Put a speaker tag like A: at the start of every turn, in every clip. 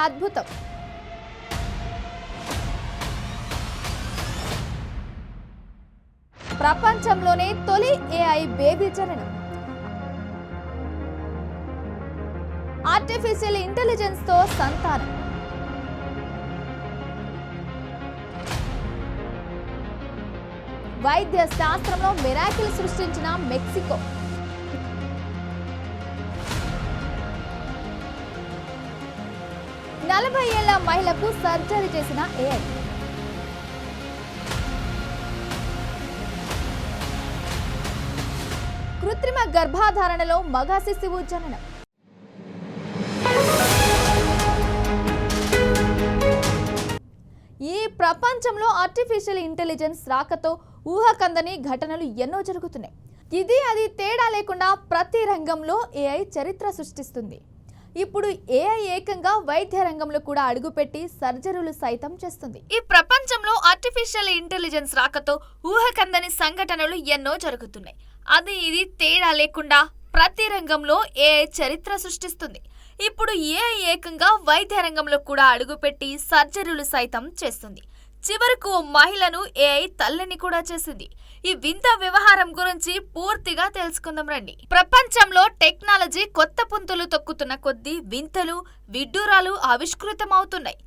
A: అద్భుతం. ప్రపంచంలోనే తొలి AI బేబీ జననం. ఆర్టిఫిషియల్ ఇంటెలిజెన్స్ తో సంతానం. వైద్య శాస్త్రంలో మిరాకిల్ సృష్టించిన మెక్సికో. 40 ఏళ్ల మహిళకు సర్జరీ చేసిన AI. కృత్రిమ గర్భధారణలో మగ శిశువు జననం. ఈ ప్రపంచంలో ఆర్టిఫిషియల్ ఇంటెలిజెన్స్ రాకతో ఊహకందని ఘటనలు ఎన్నో జరుగుతున్నాయి. ఇది అది తేడా లేకుండా ప్రతి రంగంలో AI చరిత్ర సృష్టిస్తుంది. ఇప్పుడు AI ఏకంగా వైద్య రంగంలో కూడా అడుగుపెట్టి సర్జరీలు సైతం చేస్తుంది. ఈ ప్రపంచంలో ఆర్టిఫిషియల్ ఇంటెలిజెన్స్ రాకతో ఊహకందని సంఘటనలు ఎన్నో జరుగుతున్నాయి. అది ఇది తేడా లేకుండా ప్రతి రంగంలో AI చరిత్ర సృష్టిస్తుంది. ఇప్పుడు AI ఏకంగా వైద్య రంగంలో కూడా అడుగుపెట్టి సర్జరీలు సైతం చేస్తుంది. చివరకు మహిళను AI తల్లిని కూడా చేసింది. ఈ వింత వ్యవహారం గురించి పూర్తిగా తెలుసుకుందాం రండి. ప్రపంచంలో టెక్నాలజీ కొత్త పుంతలు తొక్కుతున్న కొద్దీ వింతలు విడ్డూరాలు ఆవిష్కృతమవుతున్నాయి.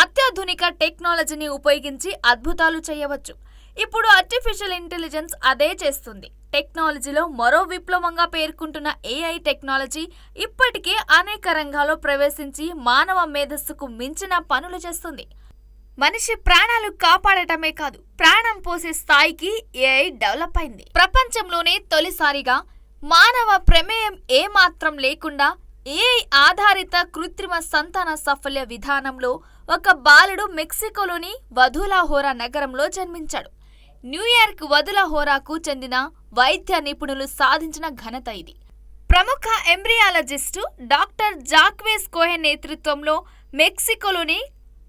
A: అత్యాధునిక టెక్నాలజీని ఉపయోగించి అద్భుతాలు చేయవచ్చు. ఇప్పుడు ఆర్టిఫిషియల్ ఇంటెలిజెన్స్ అదే చేస్తుంది. టెక్నాలజీలో మరో విప్లవంగా పేర్కొంటున్న AI టెక్నాలజీ ఇప్పటికే అనేక రంగాల్లో ప్రవేశించి మానవ మేధస్సుకు మించిన పనులు చేస్తుంది. మనిషి ప్రాణాలు కాపాడటమే కాదు, ప్రాణం పోసే స్థాయికి AI డెవలప్ అయింది. ప్రపంచంలోనే తొలిసారిగా మానవ ప్రమేయం ఏమాత్రం లేకుండా AI ఆధారిత కృత్రిమ సంతాన సాఫల్య విధానంలో ఒక బాలుడు మెక్సికోలోని వధులాహోరా నగరంలో జన్మించాడు. న్యూయార్క్ వధులాహోరాకు చెందిన వైద్య నిపుణులు సాధించిన ఘనత ఇది. ప్రముఖ ఎంబ్రియాలజిస్టు డాక్టర్ జాక్వేస్ కోహెన్ నేతృత్వంలో మెక్సికోలోని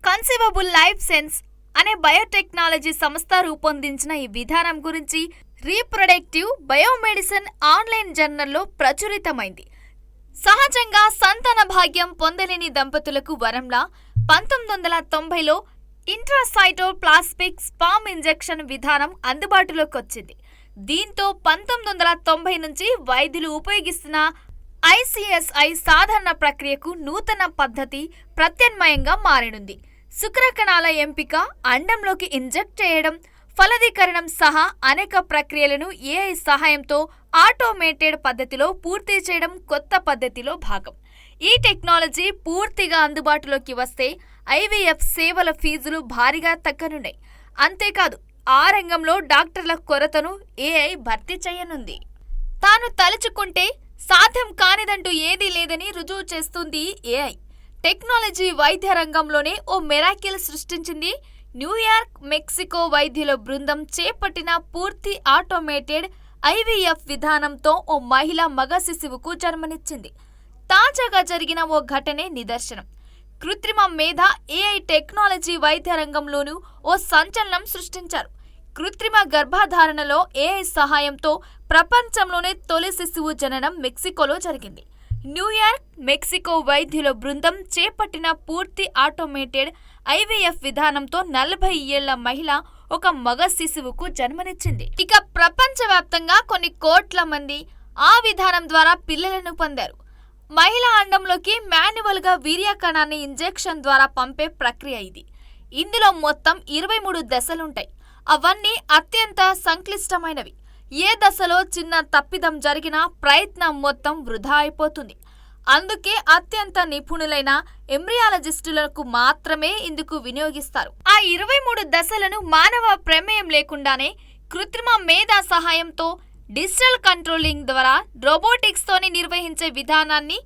A: కన్సీవబుల్ లైఫ్ సైన్స్ అనే బయోటెక్నాలజీ సంస్థ రూపొందించిన ఈ విధానం గురించి రీప్రొడక్టివ్ బయోమెడిసిన్ ఆన్లైన్ జర్నల్లో ప్రచురితమైంది. సహజంగా సంతాన భాగ్యం పొందలేని దంపతులకు వరంలా 1990లో ఇంట్రాసైటోప్లాస్మిక్ స్పర్మ్ ఇంజెక్షన్ విధానం అందుబాటులోకి వచ్చింది. దీంతో 1990 నుంచి వైద్యులు ఉపయోగిస్తున్న ICSI సాధారణ ప్రక్రియకు నూతన పద్ధతి ప్రత్యామ్నాయంగా మారనుంది. శుక్రకణాల ఎంపిక, అండంలోకి ఇంజెక్ట్ చేయడం, ఫలదీకరణం సహా అనేక ప్రక్రియలను AI సహాయంతో ఆటోమేటెడ్ పద్ధతిలో పూర్తి చేయడం కొత్త పద్ధతిలో భాగం. ఈ టెక్నాలజీ పూర్తిగా అందుబాటులోకి వస్తే IVF సేవల ఫీజులు భారీగా తగ్గనున్నాయి. అంతేకాదు, ఆ రంగంలో డాక్టర్ల కొరతను AI భర్తీ చేయనుంది. తాను తలుచుకుంటే సాధ్యం కానిదంటూ ఏదీ లేదని రుజువు చేస్తుంది AI. టెక్నాలజీ వైద్య రంగంలోనే ఓ మిరాకిల్ సృష్టించింది. న్యూయార్క్ మెక్సికో వైద్యుల బృందం చేపట్టిన పూర్తి ఆటోమేటెడ్ IVF విధానంతో ఓ మహిళ మగ శిశువుకు జన్మనిచ్చింది. తాజాగా జరిగిన ఓ ఘటనే నిదర్శనం. కృత్రిమ మేధ AI టెక్నాలజీ వైద్య రంగంలోనూ ఓ సంచలనం సృష్టించారు. కృత్రిమ గర్భధారణలో AI సహాయంతో ప్రపంచంలోనే తొలి శిశువు జననం మెక్సికోలో జరిగింది. న్యూయార్క్ మెక్సికో వైద్యుల బృందం చేపట్టిన పూర్తి ఆటోమేటెడ్ IVF విధానంతో 40 ఏళ్ల మహిళ ఒక మగ శిశువుకు జన్మనిచ్చింది. ఇక ప్రపంచవ్యాప్తంగా కొన్ని కోట్ల మంది ఆ విధానం ద్వారా పిల్లలను పొందారు. మహిళ అండంలోకి మాన్యువల్ గా వీర్య కణాన్ని ఇంజెక్షన్ ద్వారా పంపే ప్రక్రియ ఇది. ఇందులో మొత్తం 23 దశలుంటాయి. అవన్నీ అత్యంత సంక్లిష్టమైనవి. ఏ దశలో చిన్న తప్పిదం జరిగినా ప్రయత్నం మొత్తం వృధా అయిపోతుంది. అందుకే అత్యంత నిపుణులైన ఎంబ్రియాలజిస్టులకు మాత్రమే ఇందుకు వినియోగిస్తారు. ఆ 23 దశలను మానవ ప్రమేయం లేకుండానే కృత్రిమ మేధా సహాయంతో డిజిటల్ కంట్రోలింగ్ ద్వారా రోబోటిక్స్ తోని నిర్వహించే విధానాన్ని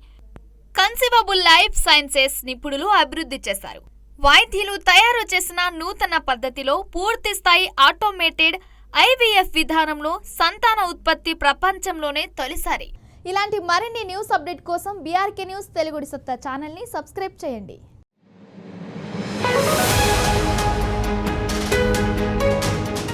A: కన్సీవబుల్ లైఫ్ సైన్సెస్ నిపుణులు అభివృద్ధి చేశారు. వైద్యులు తయారు చేసిన నూతన పద్ధతిలో పూర్తి స్థాయి ఆటోమేటెడ్ IVF విధానంలో సంతాన ఉత్పత్తి ప్రపంచంలోనే తొలిసారి. ఇలాంటి మరిన్ని న్యూస్ అప్డేట్ కోసం BRK న్యూస్ తెలుగుడి సత్తా ఛానల్ని సబ్స్క్రైబ్ చేయండి.